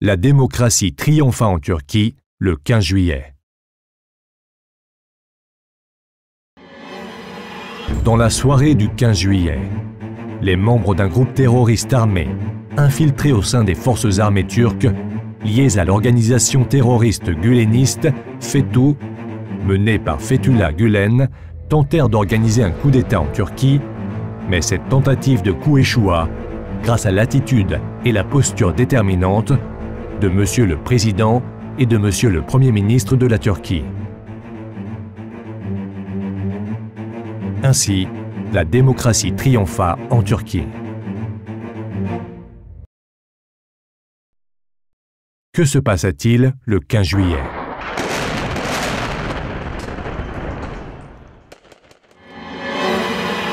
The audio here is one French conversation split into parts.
La démocratie triompha en Turquie le 15 juillet. Dans la soirée du 15 juillet, les membres d'un groupe terroriste armé, infiltrés au sein des forces armées turques, liés à l'organisation terroriste güleniste FETÖ, menée par Fethullah Gülen, tentèrent d'organiser un coup d'État en Turquie, mais cette tentative de coup échoua grâce à l'attitude et la posture déterminante de Monsieur le Président et de Monsieur le Premier ministre de la Turquie. Ainsi, la démocratie triompha en Turquie. Que se passa-t-il le 15 juillet?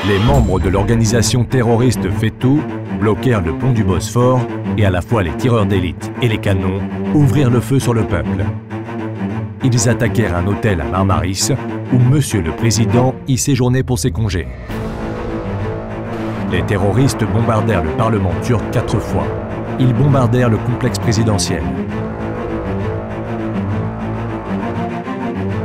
Les membres de l'organisation terroriste FETÖ bloquèrent le pont du Bosphore et à la fois les tireurs d'élite et les canons ouvrirent le feu sur le peuple. Ils attaquèrent un hôtel à Marmaris où Monsieur le Président y séjournait pour ses congés. Les terroristes bombardèrent le Parlement turc 4 fois. Ils bombardèrent le complexe présidentiel.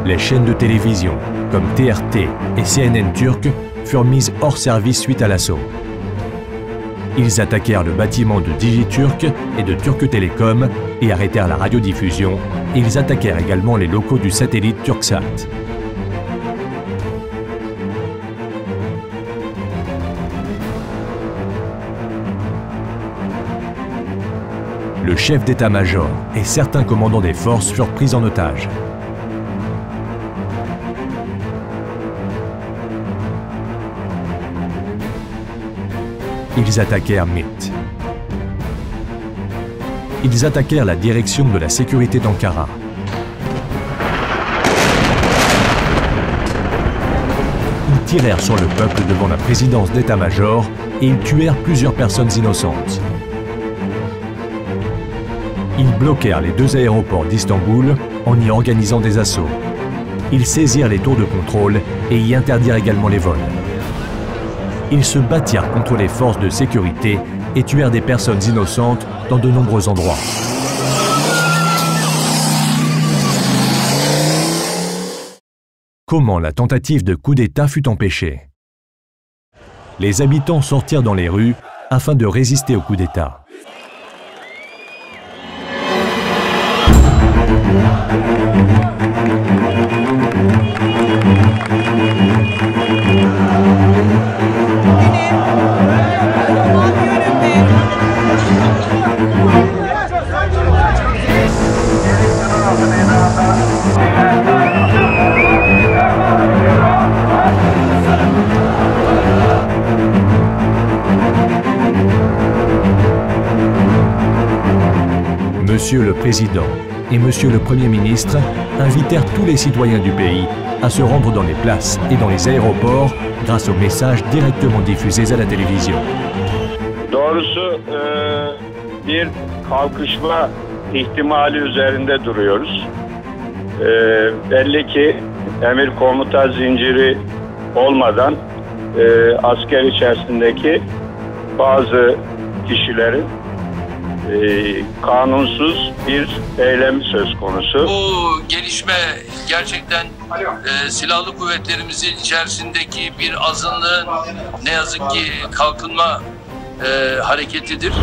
Les chaînes de télévision, comme TRT et CNN turques, furent mises hors service suite à l'assaut. Ils attaquèrent le bâtiment de Digiturk et de Turk Télécom et arrêtèrent la radiodiffusion. Ils attaquèrent également les locaux du satellite Turksat. Le chef d'état-major et certains commandants des forces furent pris en otage. Ils attaquèrent MIT. Ils attaquèrent la direction de la sécurité d'Ankara. Ils tirèrent sur le peuple devant la présidence d'état-major et ils tuèrent plusieurs personnes innocentes. Ils bloquèrent les 2 aéroports d'Istanbul en y organisant des assauts. Ils saisirent les tours de contrôle et y interdirent également les vols. Ils se battirent contre les forces de sécurité et tuèrent des personnes innocentes dans de nombreux endroits. Comment la tentative de coup d'État fut empêchée? Les habitants sortirent dans les rues afin de résister au coup d'État. Monsieur le Président et Monsieur le Premier ministre invitèrent tous les citoyens du pays à se rendre dans les places et dans les aéroports grâce aux messages directement diffusés à la télévision. Doğrusu bir kalkışma ihtimali üzerinde duruyoruz. Belli ki emir komuta zinciri olmadan asker içerisindeki bazı kişilerin kanunsuz bir eylemi söz konusu. Bu gelişme gerçekten silahlı kuvvetlerimizin içerisindeki bir azınlığın ne yazık ki kalkınma hareketidir.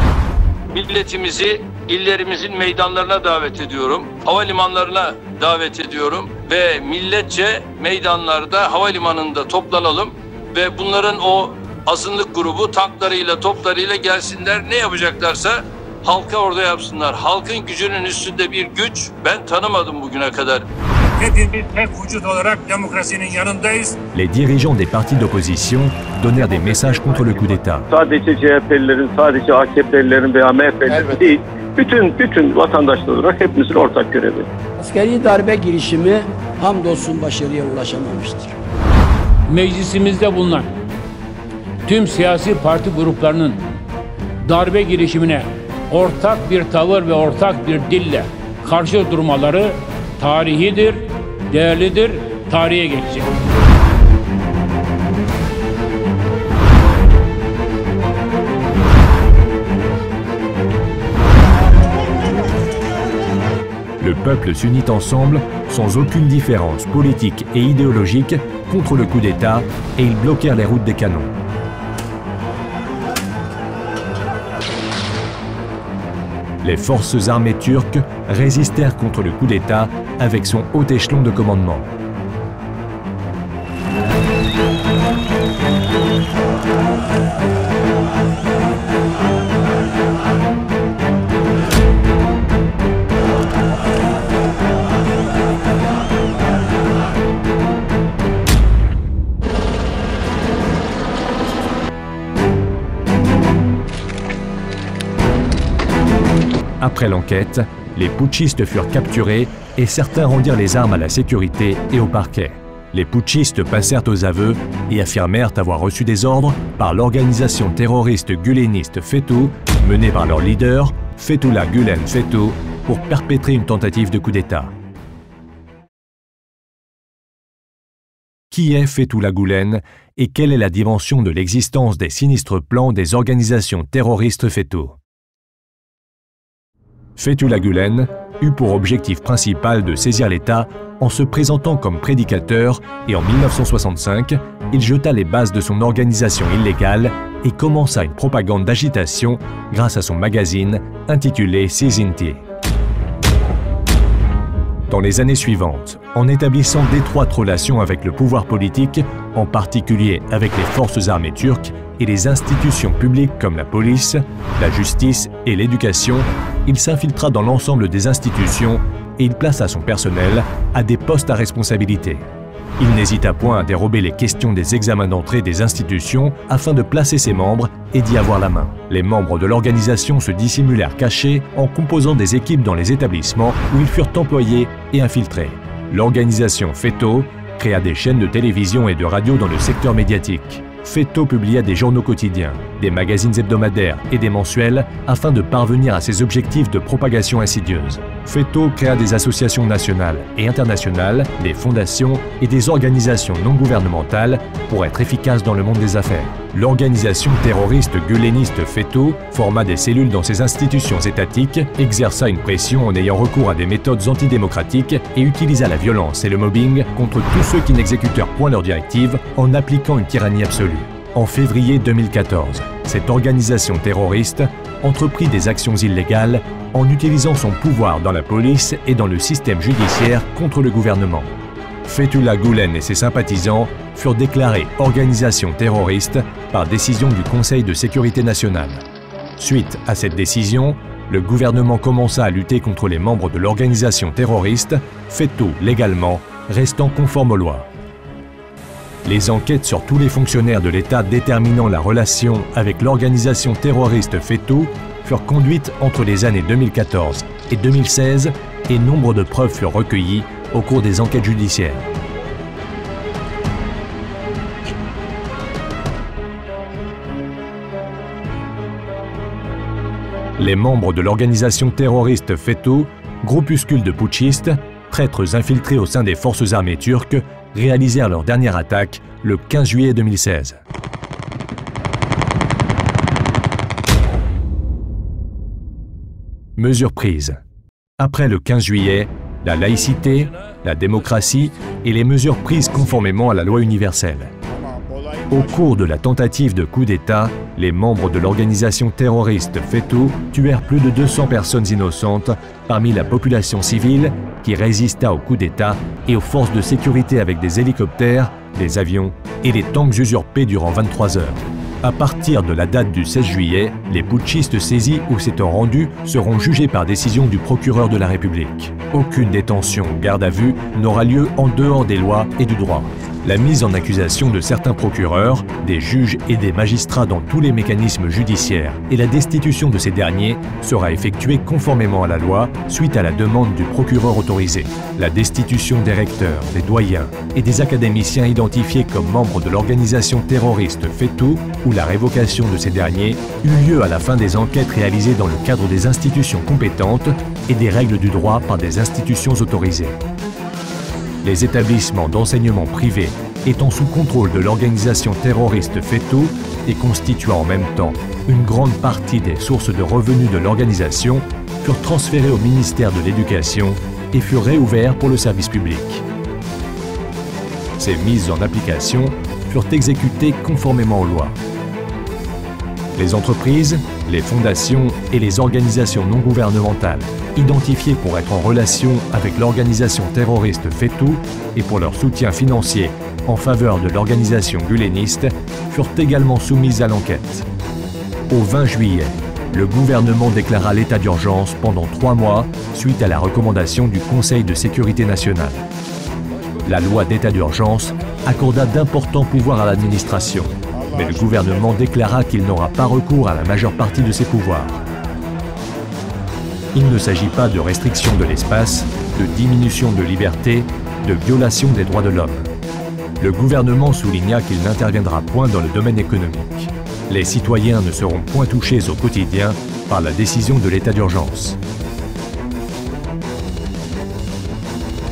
Milletimizi illerimizin meydanlarına davet ediyorum, havalimanlarına davet ediyorum ve milletçe meydanlarda, havalimanında toplanalım ve bunların o azınlık grubu tanklarıyla, toplarıyla gelsinler, ne yapacaklarsa halka orada yapsınlar. Halkın gücünün üstünde bir güç ben tanımadım bugüne kadar. Hepimiz tek vücut olarak demokrasinin yanındayız. Les dirigeants des partis d'opposition donnèrent des messages contre le coup d'État. Sadece CHP'lilerin, sadece AKP'lilerin veya MHP'lilerin değil, bütün vatandaşlar olarak hepimizin ortak görevi. Askeri darbe girişimi hamdolsun başarıya ulaşamamıştır. Meclisimizde bulunan tüm siyasi parti gruplarının darbe girişimine ortak bir tavır ve ortak bir dille karşı durmaları tarihidir, değerlidir, tarihe geçecek. peuple s'unit ensemble, sans aucune différence politique et idéologique, contre le coup d'État et ils bloquèrent les routes des canons. Les forces armées turques résistèrent contre le coup d'État avec son haut échelon de commandement. Après l'enquête, les putschistes furent capturés et certains rendirent les armes à la sécurité et au parquet. Les putschistes passèrent aux aveux et affirmèrent avoir reçu des ordres par l'organisation terroriste guleniste FETÖ, menée par leur leader, Fethullah Gülen FETÖ, pour perpétrer une tentative de coup d'État. Qui est Fethullah Gülen et quelle est la dimension de l'existence des sinistres plans des organisations terroristes FETÖ? Fethullah Gülen eut pour objectif principal de saisir l'État en se présentant comme prédicateur et en 1965, il jeta les bases de son organisation illégale et commença une propagande d'agitation grâce à son magazine intitulé Sizinti. Dans les années suivantes, en établissant d'étroites relations avec le pouvoir politique, en particulier avec les forces armées turques et les institutions publiques comme la police, la justice et l'éducation, il s'infiltra dans l'ensemble des institutions et il plaça son personnel à des postes à responsabilité. Il n'hésita point à dérober les questions des examens d'entrée des institutions afin de placer ses membres et d'y avoir la main. Les membres de l'organisation se dissimulèrent cachés en composant des équipes dans les établissements où ils furent employés et infiltrés. L'organisation FETÖ créa des chaînes de télévision et de radio dans le secteur médiatique. FETÖ publia des journaux quotidiens, des magazines hebdomadaires et des mensuels afin de parvenir à ses objectifs de propagation insidieuse. FETÖ créa des associations nationales et internationales, des fondations et des organisations non gouvernementales pour être efficace dans le monde des affaires. L'organisation terroriste guleniste FETÖ forma des cellules dans ses institutions étatiques, exerça une pression en ayant recours à des méthodes antidémocratiques et utilisa la violence et le mobbing contre tous ceux qui n'exécutèrent point leurs directives en appliquant une tyrannie absolue. En février 2014, cette organisation terroriste entreprit des actions illégales en utilisant son pouvoir dans la police et dans le système judiciaire contre le gouvernement. Fethullah Gülen et ses sympathisants furent déclarés organisation terroriste par décision du Conseil de sécurité nationale. Suite à cette décision, le gouvernement commença à lutter contre les membres de l'organisation terroriste, FETÖ légalement, restant conforme aux lois. Les enquêtes sur tous les fonctionnaires de l'État déterminant la relation avec l'organisation terroriste FETÖ furent conduites entre les années 2014 et 2016 et nombre de preuves furent recueillies au cours des enquêtes judiciaires. Les membres de l'organisation terroriste FETÖ, groupuscule de putschistes, traîtres infiltrés au sein des forces armées turques, réalisèrent leur dernière attaque le 15 juillet 2016. Mesures prises. Après le 15 juillet, la laïcité, la démocratie et les mesures prises conformément à la loi universelle. Au cours de la tentative de coup d'État, les membres de l'organisation terroriste FETÖ tuèrent plus de 200 personnes innocentes parmi la population civile qui résista au coup d'État et aux forces de sécurité avec des hélicoptères, des avions et des tanks usurpés durant 23 heures. À partir de la date du 16 juillet, les putschistes saisis ou s'étant rendus seront jugés par décision du procureur de la République. Aucune détention ou garde à vue n'aura lieu en dehors des lois et du droit. La mise en accusation de certains procureurs, des juges et des magistrats dans tous les mécanismes judiciaires et la destitution de ces derniers sera effectuée conformément à la loi suite à la demande du procureur autorisé. La destitution des recteurs, des doyens et des académiciens identifiés comme membres de l'organisation terroriste FETÖ ou la révocation de ces derniers eut lieu à la fin des enquêtes réalisées dans le cadre des institutions compétentes et des règles du droit par des institutions autorisées. Les établissements d'enseignement privés étant sous contrôle de l'organisation terroriste FETÖ et constituant en même temps une grande partie des sources de revenus de l'organisation furent transférés au ministère de l'Éducation et furent réouverts pour le service public. Ces mises en application furent exécutées conformément aux lois. Les entreprises, les fondations et les organisations non gouvernementales identifiées pour être en relation avec l'organisation terroriste FETÖ et pour leur soutien financier en faveur de l'organisation guleniste furent également soumises à l'enquête. Au 20 juillet, le gouvernement déclara l'état d'urgence pendant 3 mois suite à la recommandation du Conseil de sécurité nationale. La loi d'état d'urgence accorda d'importants pouvoirs à l'administration, mais le gouvernement déclara qu'il n'aura pas recours à la majeure partie de ses pouvoirs. Il ne s'agit pas de restriction de l'espace, de diminution de liberté, de violation des droits de l'homme. Le gouvernement souligna qu'il n'interviendra point dans le domaine économique. Les citoyens ne seront point touchés au quotidien par la décision de l'état d'urgence.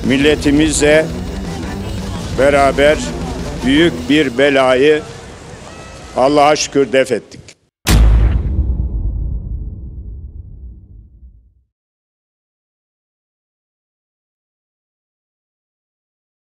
Milletimize beraber büyük bir belayı Allah'a şükür def ettik.